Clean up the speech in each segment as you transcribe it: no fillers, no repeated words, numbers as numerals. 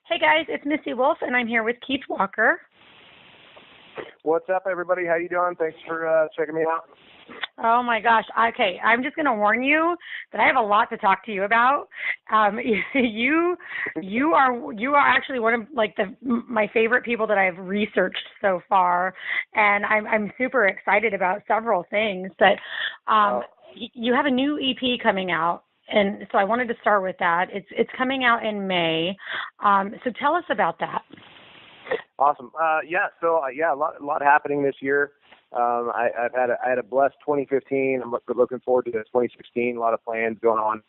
Hey guys, it's Missy Wolf, and I'm here with Keith Walker. What's up, everybody? How you doing? Thanks for checking me out. Oh my gosh. Okay, I'm just going to warn you that I have a lot to talk to you about. You are actually one of my favorite people that I've researched so far, and I'm super excited about several things. But you have a new EP coming out. And so I wanted to start with that. It's coming out in May. So tell us about that. Awesome. A lot happening this year. I had a blessed 2015. I'm looking forward to 2016. A lot of plans going on.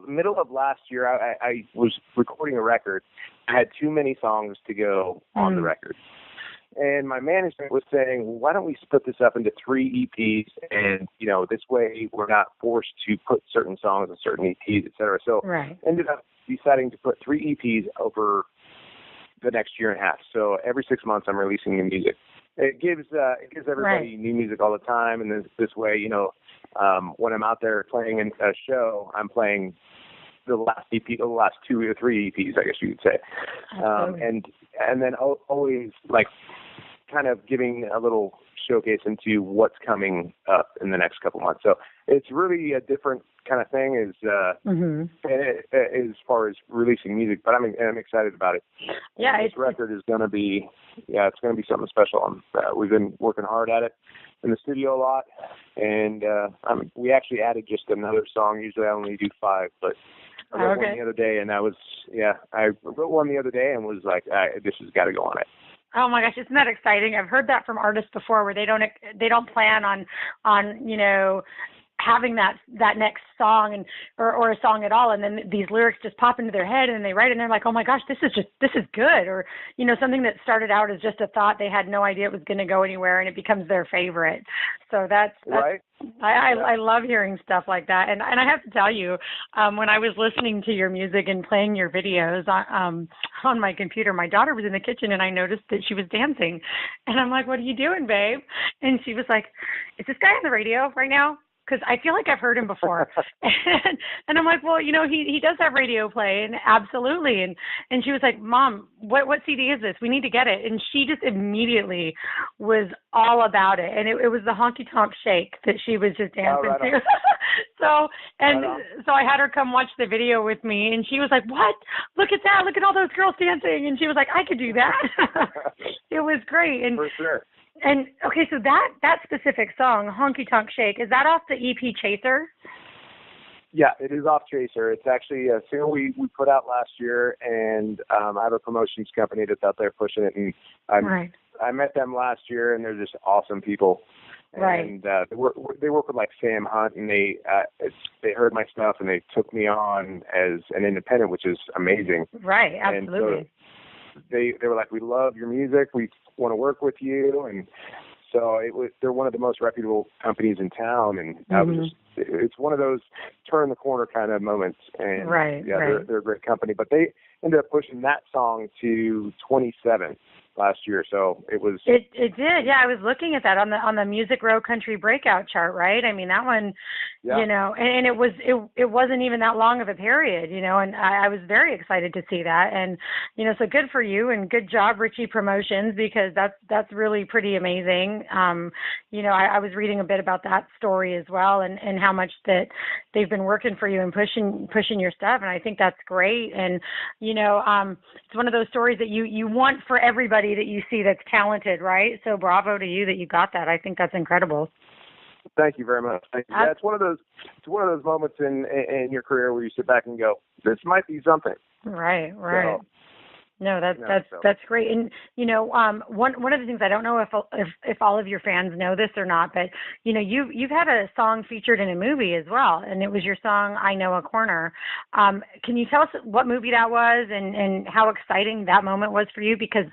Middle of last year, I was recording a record. I had too many songs to go on the record. And my management was saying, well, why don't we split this up into 3 EPs? And, this way we're not forced to put certain songs on certain EPs, et cetera. So ended up deciding to put 3 EPs over the next year and a half. So every 6 months I'm releasing new music. It gives everybody new music all the time. And this way, when I'm out there playing a show, I'm playing the last EP, the last 2 or 3 EPs, I guess you could say. And then always kind of giving a little showcase into what's coming up in the next couple months. So it's really a different kind of thing as far as releasing music, but I'm excited about it. Yeah, this record is going to be, it's going to be something special. We've been working hard at it in the studio a lot, and we actually added just another song. Usually I only do 5, but I wrote one the other day, and I wrote one the other day and was like, this has got to go on it. Oh my gosh, isn't that exciting? I've heard that from artists before, where they don't plan on having that next song or a song at all, and then these lyrics just pop into their head and they write it and they're like, oh my gosh, this is good, or something that started out as just a thought, they had no idea it was going to go anywhere, and it becomes their favorite. So that's right. I love hearing stuff like that, and I have to tell you, when I was listening to your music and playing your videos on my computer, my daughter was in the kitchen and I noticed that she was dancing, and I'm like, what are you doing, babe? And she was like, is this guy on the radio right now? Because I feel like I've heard him before. And I'm like, well, he does have radio play, and absolutely. And she was like, Mom, what CD is this? We need to get it. And she just immediately was all about it. And it was the honky tonk shake that she was just dancing to. So I had her come watch the video with me, and she was like, what? Look at that. Look at all those girls dancing. And she was like, I could do that. It was great. And for sure. And okay, so that specific song, Honky Tonk Shake, is that off the EP Chaser? Yeah, it is off Chaser. It's actually a single we put out last year, and I have a promotions company that's out there pushing it, and I met them last year, and they're just awesome people. And they work with like Sam Hunt, and they heard my stuff and they took me on as an independent, which is amazing. Right, absolutely. And so they were like, we love your music, we want to work with you, and so they're one of the most reputable companies in town, and it's one of those turn the corner kind of moments. And they're a great company, but they ended up pushing that song to 27 last year, so it was. It did, yeah. I was looking at that on the Music Row Country Breakout chart, right? I mean, that one, and it wasn't even that long of a period, and I was very excited to see that, and so good for you, and good job, Richie Promotions, because that's really pretty amazing. I was reading a bit about that story as well, and how much that they've been working for you and pushing your stuff, and I think that's great, and it's one of those stories that you want for everybody that you see that's talented, right? So bravo to you that you got that. I think that's incredible. Thank you very much. Thank you. It's one of those moments in your career where you sit back and go, this might be something. Right. So, no, that's great. And one of the things, I don't know if all of your fans know this or not, but you've had a song featured in a movie as well, and it was your song "I Know a Corner." Can you tell us what movie that was and how exciting that moment was for you? Because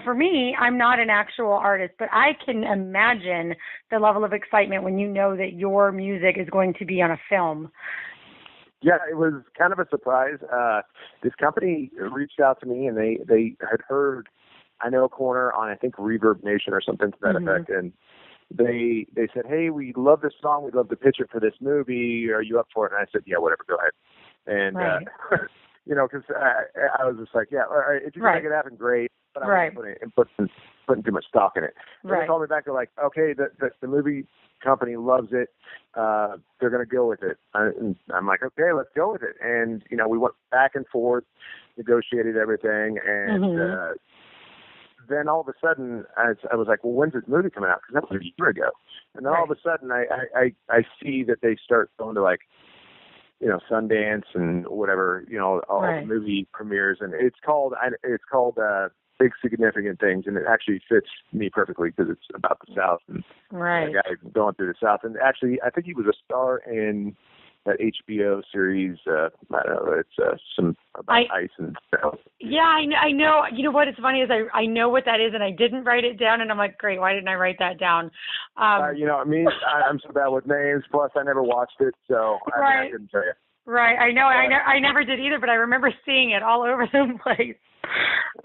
for me, I'm not an actual artist, but I can imagine the level of excitement when you know that your music is going to be on a film. Yeah, it was kind of a surprise. This company reached out to me, and they had heard "I Know a Corner" on, I think, Reverb Nation or something to that effect, and they said, hey, we love this song, we'd love to pitch it for this movie, are you up for it? And I said, yeah, whatever, go ahead. And, Right. because I was just like, yeah, all right, if you can make it happen, great. But I wasn't putting too much stock in it. And they called me back. They're like, okay, the movie company loves it. They're going to go with it. And I'm like, okay, let's go with it. And, we went back and forth, negotiated everything. And then all of a sudden, I was like, well, when's this movie coming out? Because that was a year ago. And then all of a sudden, I see that they start going to like, Sundance and whatever, all the movie premieres. And it's called Big Significant Things, and it actually fits me perfectly because it's about the South and a guy going through the South. And actually, I think he was a star in that HBO series. I don't know, it's some about ice and stuff. Yeah, I know. You know what? It's funny is I know what that is, and I didn't write it down, and I'm like, great, why didn't I write that down? I'm so bad with names. Plus, I never watched it, so I couldn't tell you. Right, I know. I never did either, but I remember seeing it all over the place.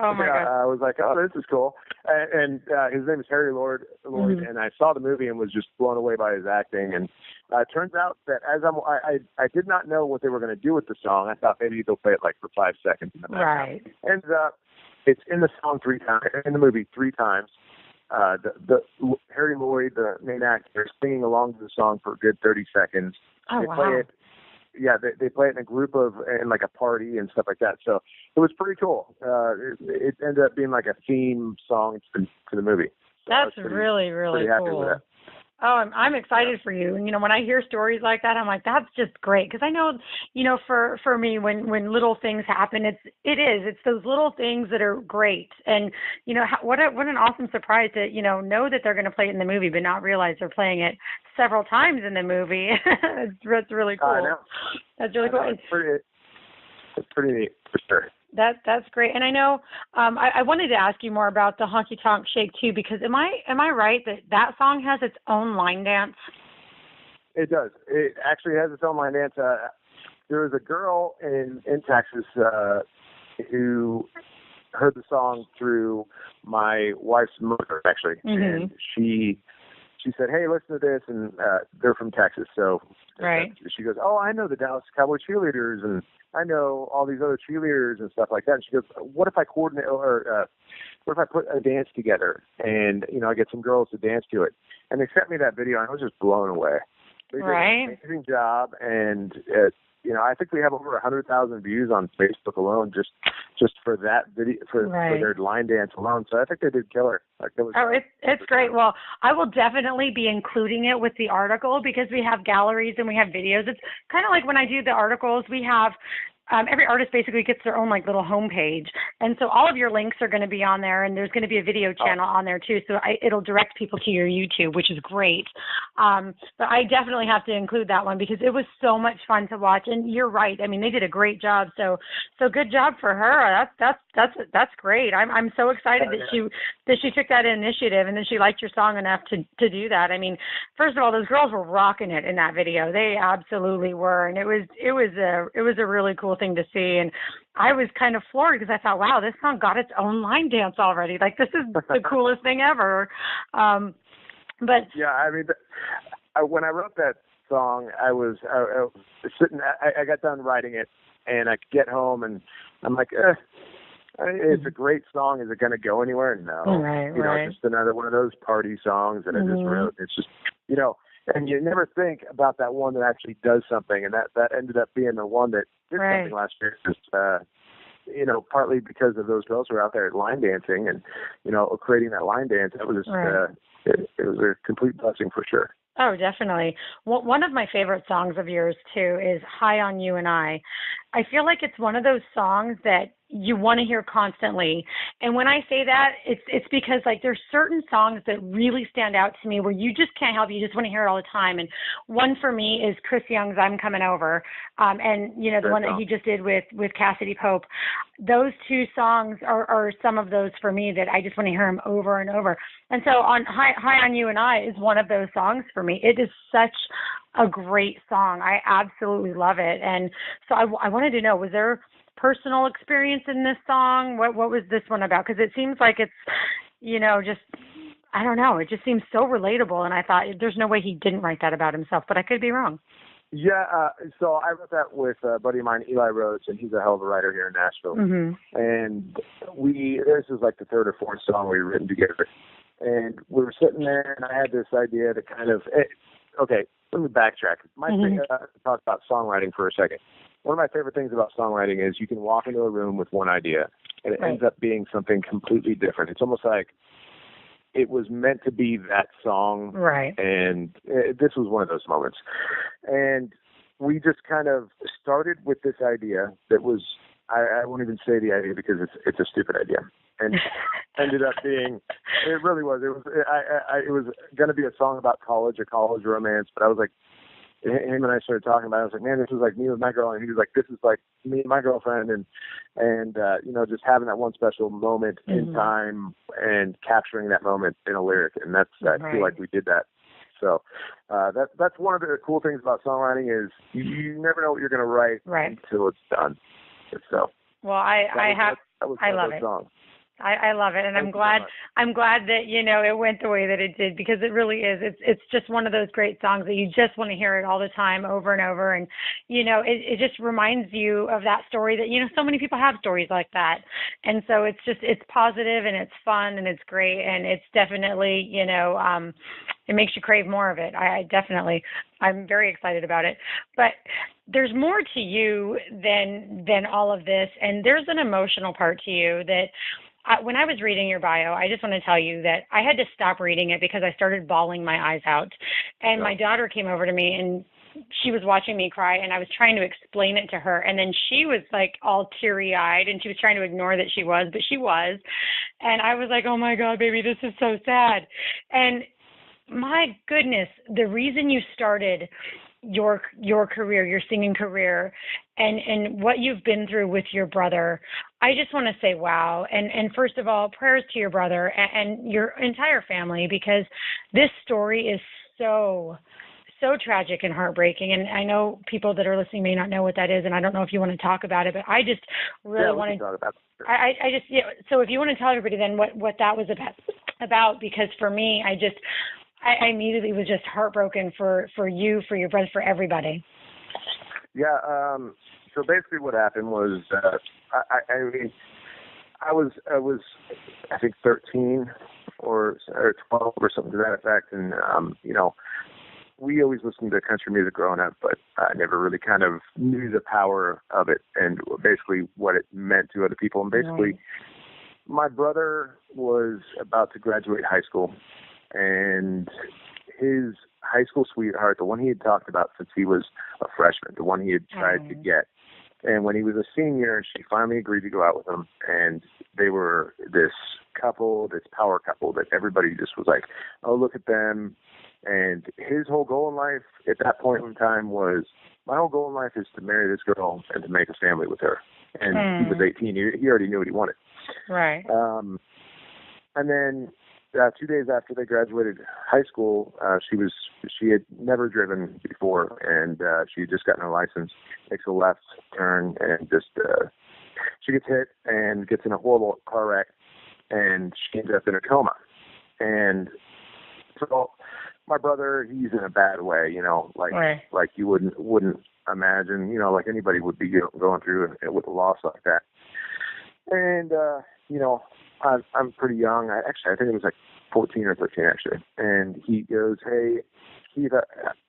Oh my God! I was like, oh, this is cool. And his name is Harry Lloyd, and I saw the movie and was just blown away by his acting. And it turns out that I did not know what they were going to do with the song. I thought maybe they'll play it like for 5 seconds in the background. Right. Ends up, it's in the song 3 times, in the movie 3 times. The Harry Lloyd, the main actor, is singing along to the song for a good 30 seconds. Oh, they play it. Yeah, they play it in a group in like a party and stuff like that. So it was pretty cool. It ended up being like a theme song to the movie. So that's really, really cool. Oh, I'm excited for you. And, when I hear stories like that, I'm like, that's just great. Because I know, for me, when little things happen, it's those little things that are great. And, what an awesome surprise to, know that they're going to play it in the movie, but not realize they're playing it several times in the movie. It's really cool. I know. That's really cool. It's pretty neat, for sure. That's great. And I know I wanted to ask you more about the Honky Tonk Shake too, because am I right that song has its own line dance? It does. It actually has its own line dance. There was a girl in Texas who heard the song through my wife's mother, actually, and she said, "Hey, listen to this," and they're from Texas, so she goes, "Oh, I know the Dallas Cowboy cheerleaders, and I know all these other cheerleaders and stuff like that." And she goes, "What if I coordinate, or what if I put a dance together, and I get some girls to dance to it?" And they sent me that video, and I was just blown away. They did an amazing job, and I think we have over 100,000 views on Facebook alone just for that video, for their line dance alone. So I think they did killer. It's great. Well, I will definitely be including it with the article because we have galleries and we have videos. It's kind of like when I do the articles, we have every artist basically gets their own like little homepage. And so all of your links are going to be on there, and there's going to be a video channel on there too. So it'll direct people to your YouTube, which is great. But I definitely have to include that one because it was so much fun to watch. And you're right. I mean, they did a great job. So good job for her. That's great. I'm so excited that she took that initiative and then she liked your song enough to do that. I mean, first of all, those girls were rocking it in that video. They absolutely were. And it was a really cool thing to see. And I was kind of floored because I thought, wow, this song got its own line dance already. Like, this is the coolest thing ever. But yeah, I mean, when I wrote that song, I was sitting, I got done writing it, and I get home, and I'm like, it's a great song. Is it going to go anywhere? No. Right. Just another one of those party songs that I just wrote. It's just, and you never think about that one that actually does something, and that ended up being the one that did something last year. Just, partly because of those girls who were out there line dancing and, creating that line dance. That was just, it was a complete blessing for sure. Oh, definitely. One of my favorite songs of yours, too, is High on You and I feel like it's one of those songs that you want to hear constantly. And when I say that, it's because, like, there's certain songs that really stand out to me where you just can't help it. You just want to hear it all the time. And one for me is Chris Young's I'm Coming Over. And, the one that he just did with Cassidy Pope. Those two songs are some of those for me that I just want to hear them over and over. And so on High on You and I is one of those songs for me. It is such a great song. I absolutely love it. And so I wanted to know, was there personal experience in this song? What was this one about? Because it seems like it's, just, I don't know. It just seems so relatable. And I thought there's no way he didn't write that about himself, but I could be wrong. Yeah, so I wrote that with a buddy of mine, Eli Rhodes, and he's a hell of a writer here in Nashville. Mm-hmm. And this is like the third or fourth song we've written together. And we were sitting there, and I had this idea to kind of, okay, let me backtrack. My thing, talk about songwriting for a second. One of my favorite things about songwriting is you can walk into a room with one idea, and it ends up being something completely different. It's almost like it was meant to be that song. Right. And this was one of those moments. And we just kind of started with this idea that was, I won't even say the idea because it's a stupid idea. And ended up being, it really was. It was going to be a song about college, a college romance, but I was like, him and I started talking about it. I was like, man, this is like me with my girl. And he was like, this is like me and my girlfriend. And just having that one special moment in time and capturing that moment in a lyric. And I feel like we did that. So that's one of the cool things about songwriting is you never know what you're going to write until it's done. So, well, I love it. Song. I love it, and I'm glad that it went the way that it did, because it really is. It's just one of those great songs that you just want to hear it all the time, over and over, and it just reminds you of that story that so many people have stories like that, and so it's positive and it's fun and it's great, and it's definitely it makes you crave more of it. I'm very excited about it, but there's more to you than all of this, and there's an emotional part to you that. When I was reading your bio, I just want to tell you that I had to stop reading it because I started bawling my eyes out. And my daughter came over to me, and she was watching me cry, and I was trying to explain it to her. And then she was like all teary-eyed, and she was trying to ignore that she was, but she was. And I was like, oh, my God, baby, this is so sad. And my goodness, the reason you started your career, your singing career, and what you've been through with your brother, I just want to say wow. And first of all, prayers to your brother and your entire family, because this story is so tragic and heartbreaking. And I know people that are listening may not know what that is, and I don't know if you want to talk about it, but I just really want to talk about it. I just so if you want to tell everybody then what that was about, because for me, I immediately was just heartbroken for you, for your brother, for everybody. Yeah. So basically, what happened was, I was I think 13 or 12 or something to that effect, and we always listened to country music growing up, but I never really kind of knew the power of it and basically what it meant to other people. And basically, my brother was about to graduate high school. And his high school sweetheart, the one he had talked about since he was a freshman, the one he had tried to get. And when he was a senior, she finally agreed to go out with him. And they were this couple, this power couple that everybody just was like, oh, look at them. And his whole goal in life at that point in time was, my whole goal in life is to marry this girl and to make a family with her. And he was 18. He already knew what he wanted. Right. And then 2 days after they graduated high school, she had never driven before, and she had just gotten her license. Makes a left turn, and just she gets hit and gets in a horrible car wreck, and she ends up in a coma. And so my brother, he's in a bad way, like you wouldn't imagine, like anybody would be going through with a loss like that. And I'm pretty young. I think it was like 14 or 13 actually. And he goes, hey, Keith,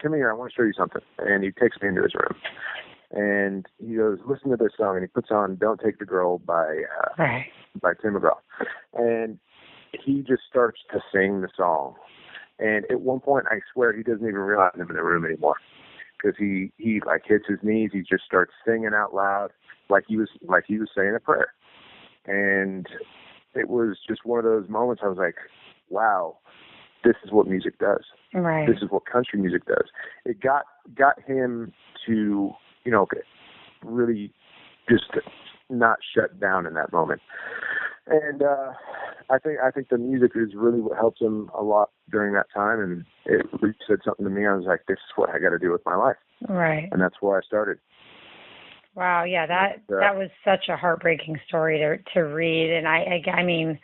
come here. I want to show you something. And he takes me into his room. And he goes, listen to this song. And he puts on "Don't Take the Girl" by Tim McGraw. And he just starts to sing the song. And at one point, I swear, he doesn't even realize I'm in the room anymore, because he like hits his knees. He just starts singing out loud, like he was saying a prayer. And it was just one of those moments I was like, wow, this is what music does. Right. This is what country music does. It got him to, really just not shut down in that moment. And I think the music is really what helped him a lot during that time. And it really said something to me. I was like, this is what I got to do with my life. Right. And that's where I started. Wow, yeah, that was such a heartbreaking story to read, and I mean,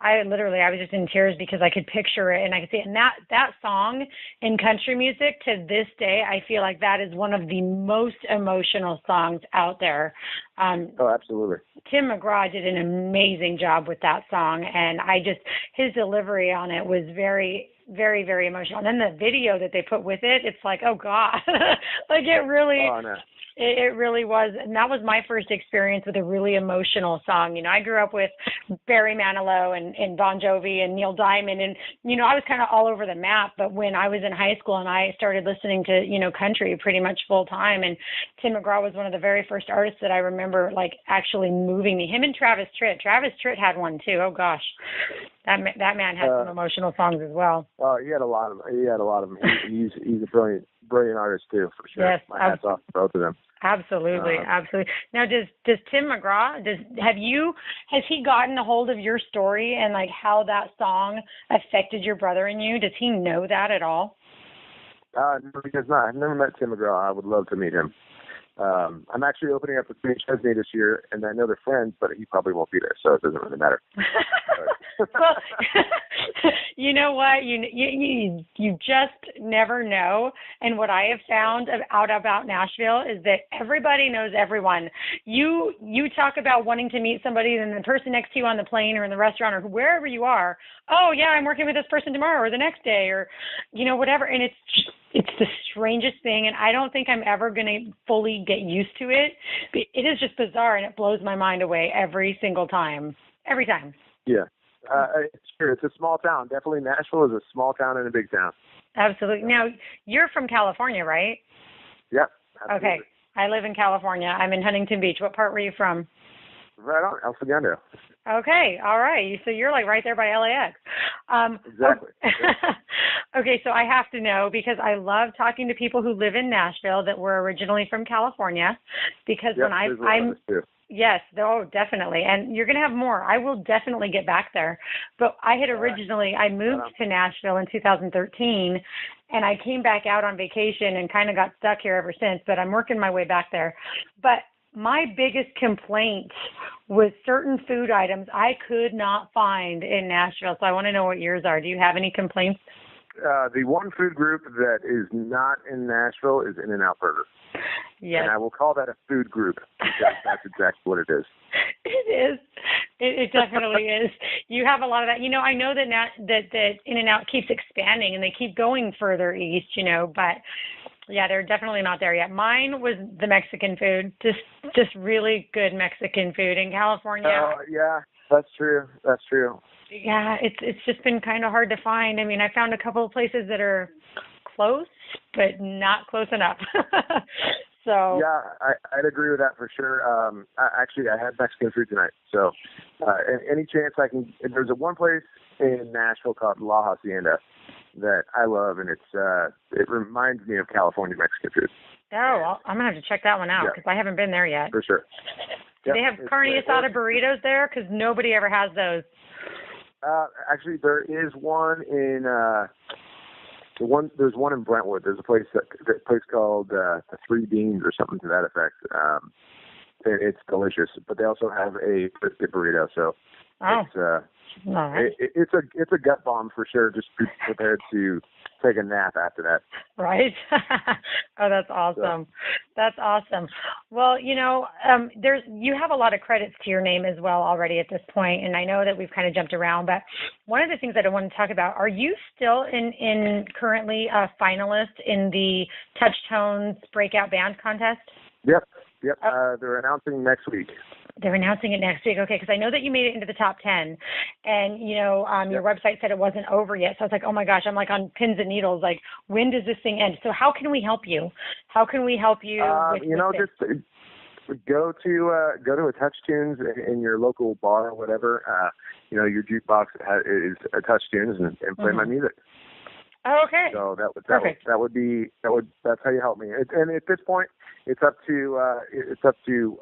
I was just in tears because I could picture it and I could see it. And that song in country music to this day, I feel like that is one of the most emotional songs out there. Oh, absolutely. Tim McGraw did an amazing job with that song, and his delivery on it was very, very, very emotional. And then the video that they put with it, it's like, oh God, like it really. Oh, no. It really was, and that was my first experience with a really emotional song. You know, I grew up with Barry Manilow and Bon Jovi and Neil Diamond, and, you know, I was kind of all over the map, but when I was in high school and I started listening to, you know, country pretty much full time, and Tim McGraw was one of the very first artists that I remember, like, actually moving me. Him and Travis Tritt. Travis Tritt had one, too. Oh, gosh. That man had some emotional songs as well. Oh, he had a lot of them. He's a brilliant artist, too, for sure. Yes, my hat's off to both of them. Absolutely. Now, does Tim McGraw, has he gotten a hold of your story and like how that song affected your brother and you? Does he know that at all? No, because I've never met Tim McGraw. I would love to meet him. I'm actually opening up with Kenny Chesney this year, and I know they're friends, but he probably won't be there, so it doesn't really matter. Well, you know what? You just never know. And what I have found out about Nashville is that everybody knows everyone. You talk about wanting to meet somebody, and the person next to you on the plane or in the restaurant or wherever you are, oh yeah, I'm working with this person tomorrow or the next day or, you know, whatever. And it's the strangest thing, and I don't think I'm ever going to fully get used to it. It is just bizarre, and it blows my mind away every single time. Every time. Yeah. It's true. It's a small town. Definitely Nashville is a small town and a big town. Absolutely. Now, you're from California, right? Yep. Absolutely. Okay. I live in California. I'm in Huntington Beach. What part were you from? Right on, El Segundo. Okay. All right. So you're like right there by LAX. Exactly. Okay. So I have to know, because I love talking to people who live in Nashville that were originally from California, because yep, when I'm yes, oh, definitely. And you're going to have more. I will definitely get back there. But I moved to Nashville in 2013, and I came back out on vacation and kind of got stuck here ever since, but I'm working my way back there. But my biggest complaint was certain food items I could not find in Nashville. So I want to know what yours are. Do you have any complaints? The one food group that is not in Nashville is In-N-Out Burger. Yes. And I will call that a food group, because that's exactly what it is. It is. It definitely is. You have a lot of that. You know, I know that In-N-Out keeps expanding and they keep going further east, you know, but yeah, they're definitely not there yet. Mine was the Mexican food, just really good Mexican food in California. Yeah, that's true. That's true. Yeah, it's just been kind of hard to find. I mean, I found a couple of places that are close, but not close enough. So yeah, I'd agree with that for sure. I had Mexican food tonight, so any chance I can. There's one place in Nashville called La Hacienda that I love, and it reminds me of California Mexican food. Oh, well, I'm gonna have to check that one out because I haven't been there yet. For sure. Do they have carne asada burritos there? Because nobody ever has those. Actually, there is one in. There's one in Brentwood. There's a place called the Three Beans or something to that effect. It's delicious, but they also have a brisket burrito. So it's a gut bomb for sure. Just be prepared to take a nap after that. Right. Oh, that's awesome. That's awesome. Well, you know, you have a lot of credits to your name as well already at this point, and I know that we've kind of jumped around, but one of the things that I want to talk about, are you still in currently a finalist in the Touch Tones Breakout Band Contest? Yep. They're announcing next week. They're announcing it next week. Okay, because I know that you made it into the top 10, and, you know, your website said it wasn't over yet. So I was like, oh, my gosh, I'm like on pins and needles. Like, when does this thing end? So how can we help you? How can we help you? Just go to a Touch Tunes in your local bar or whatever. Your jukebox is a Touch Tunes and play my music. Oh, okay. So that's how you help me. And at this point, it's up to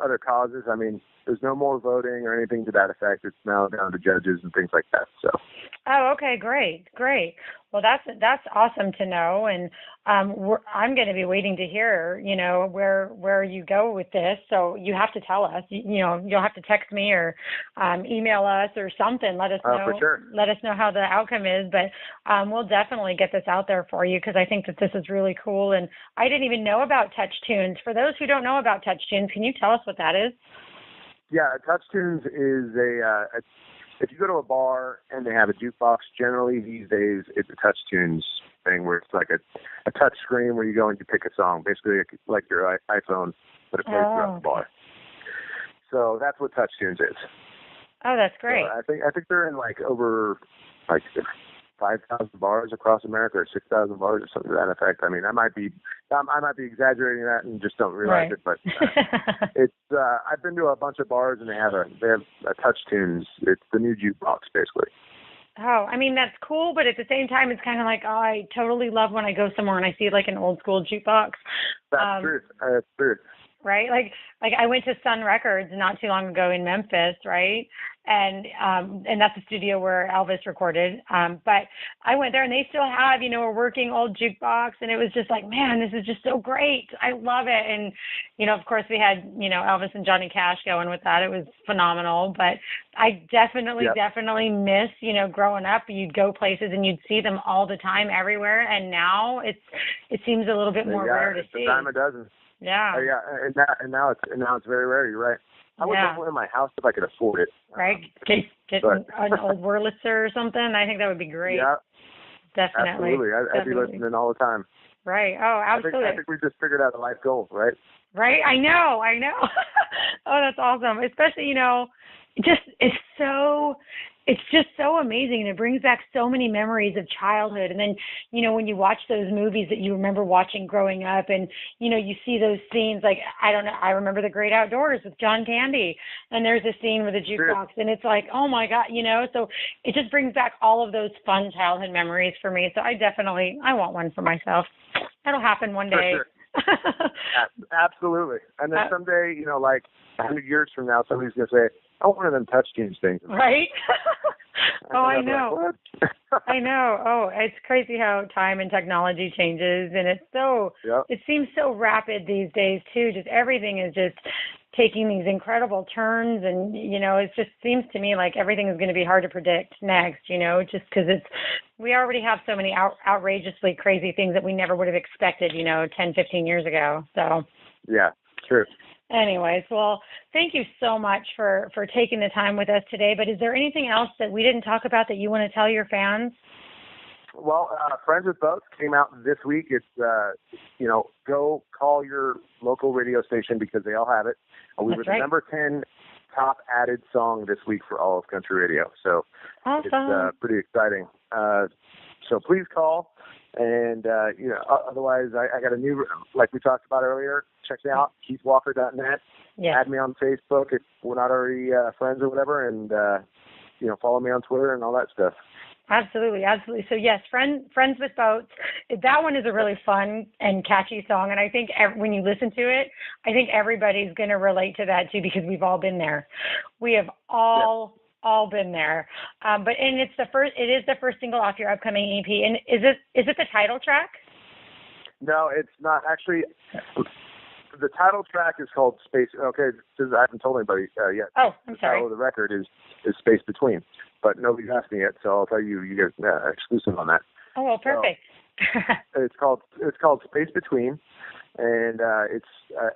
other causes. I mean, there's no more voting or anything to that effect. It's now down to judges and things like that. So. Oh, okay, great. Well, that's awesome to know, and I'm going to be waiting to hear, where you go with this. So you have to tell us. You'll have to text me or email us or something. Let us know. For sure. Let us know how the outcome is. But we'll definitely get this out there for you because I think that this is really cool. And I didn't even know about Touch Tunes. For those who don't know about Touch Tunes, can you tell us what that is? Yeah, Touch Tunes is if you go to a bar and they have a jukebox, generally these days it's a Touch Tunes thing where it's like a touch screen where you go and you pick a song, basically like your iPhone, but it plays throughout the bar. So that's what Touch Tunes is. Oh, that's great. So I think they're in over 5,000 bars across America or 6,000 bars or something to that effect. I mean, I might be exaggerating that and just don't realize it, but it's I've been to a bunch of bars and they have a Touch Tunes. It's the new jukebox basically. Oh, I mean that's cool, but at the same time it's kind of like, I totally love when I go somewhere and I see like an old school jukebox. That's true. That's true. Right? Like I went to Sun Records not too long ago in Memphis, right? And that's the studio where Elvis recorded. But I went there and they still have, a working old jukebox, and it was just like, man, this is just so great. I love it. And, of course we had, Elvis and Johnny Cash going with that. It was phenomenal. But I definitely miss, growing up, you'd go places and you'd see them all the time everywhere. And now it seems a little bit more rare to see. It's a dime a dozen. Yeah. And now it's very rare. You're right. I would have one in my house if I could afford it. Right. Get an old Wurlitzer or something. I think that would be great. Yeah. Definitely. Absolutely. I'd be listening all the time. Right. Oh, absolutely. I think we just figured out a life goal, right? Right. I know. Oh, that's awesome. Especially, it's just so amazing, and it brings back so many memories of childhood. And then, when you watch those movies that you remember watching growing up, and, you see those scenes, like, I don't know, I remember The Great Outdoors with John Candy, and there's a scene with a jukebox, and it's like, oh my God, so it just brings back all of those fun childhood memories for me. So I want one for myself. That'll happen one day. For sure. Absolutely. And then someday, like 100 years from now, somebody's going to say, I want one of them Touch Tunes things. Right? Oh, I know. I know. Oh, it's crazy how time and technology changes, and it seems so rapid these days too. Just everything is just taking these incredible turns, and it just seems to me like everything is going to be hard to predict next. Just because we already have so many outrageously crazy things that we never would have expected. 10, 15 years ago. So. Yeah. True. Anyways, well, thank you so much for taking the time with us today. But is there anything else that we didn't talk about that you want to tell your fans? Well, Friends with Boats came out this week. It's, go call your local radio station because they all have it. We were the number 10 top added song this week for all of country radio. So awesome. It's pretty exciting. So please call. And, otherwise, I got a new, like we talked about earlier, check it out, keithwalker.net. Yeah. Add me on Facebook if we're not already friends or whatever, and, follow me on Twitter and all that stuff. Absolutely. So, yes, Friends with Boats. That one is a really fun and catchy song, and I think when you listen to it, I think everybody's going to relate to that, too, because we've all been there. We have all been there. It is the first single off your upcoming EP. And is it the title track? No, it's not. Actually, the title track is called Space. Okay, I haven't told anybody yet. Oh, I'm sorry. The title of the record is Space Between, but nobody's asked me yet, so I'll tell you get exclusive on that. Oh, well, perfect. So, it's called Space Between, and it's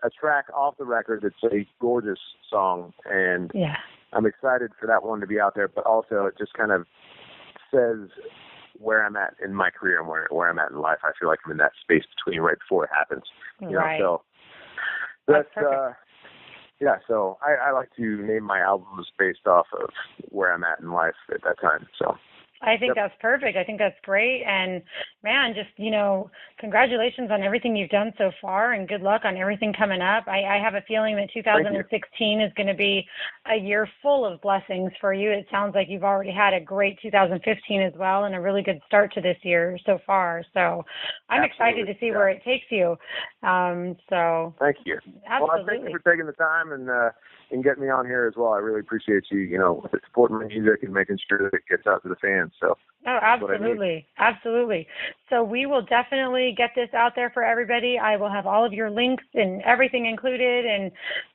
a track off the record. It's a gorgeous song, and I'm excited for that one to be out there, but also it just kind of says where I'm at in my career and where I'm at in life. I feel like I'm in that space between right before it happens. Right. So that's so I like to name my albums based off of where I'm at in life at that time. So I think that's perfect. I think that's great. And man, just, congratulations on everything you've done so far, and good luck on everything coming up. I have a feeling that 2016 is going to be a year full of blessings for you. It sounds like you've already had a great 2015 as well, and a really good start to this year so far. So I'm excited to see where it takes you. So thank you. Absolutely. Well, thank you for taking the time, and and getting me on here as well. I really appreciate you, supporting my music and making sure that it gets out to the fans. So. Oh, absolutely. Absolutely. So we will definitely get this out there for everybody. I will have all of your links and everything included. And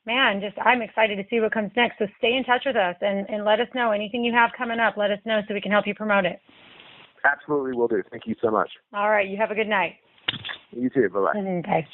man, I'm excited to see what comes next. So stay in touch with us and let us know anything you have coming up. Let us know so we can help you promote it. Absolutely will do. Thank you so much. All right. You have a good night. You too. Bye-bye. Bye.